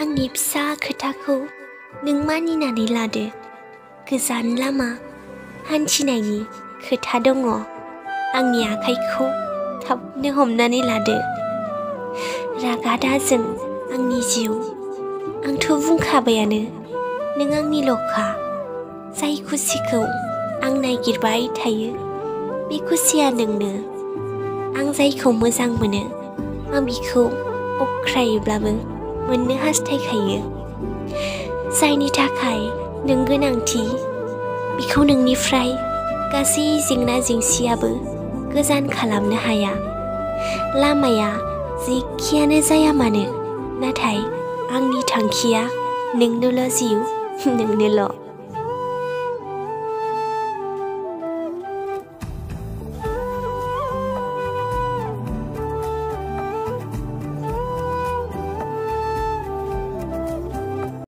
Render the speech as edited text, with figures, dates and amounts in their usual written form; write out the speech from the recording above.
आंनि फिसा खोथाखौ नों मानिनानै लादो। गोजान लामा हान्थिनायनि खोथा दङ। आंनि आखाइखौ थाबनो हमनानै लादो। रागा दाजों आंनि जिउ, आंथ' बुंखाबायानो नों आंनिल'खा। जाय खुसिखौ आं नागिरबाय थायो बे खुसिया नोंनो। आं जायखौ मोजां मोनो आं बिखौ अख्रायैब्लाबो मोननो हास्थायखायो। जायनि थाखाय नों गोनांथि बिखौ नोंनिफ्राय गासै जेंना जेंसियाबो गोजान खालामनो हाया। लामाया जेखियानो जाया मानो, नाथाय आंनि थांखिया नोंनोल' जिउ, नोंनोल'।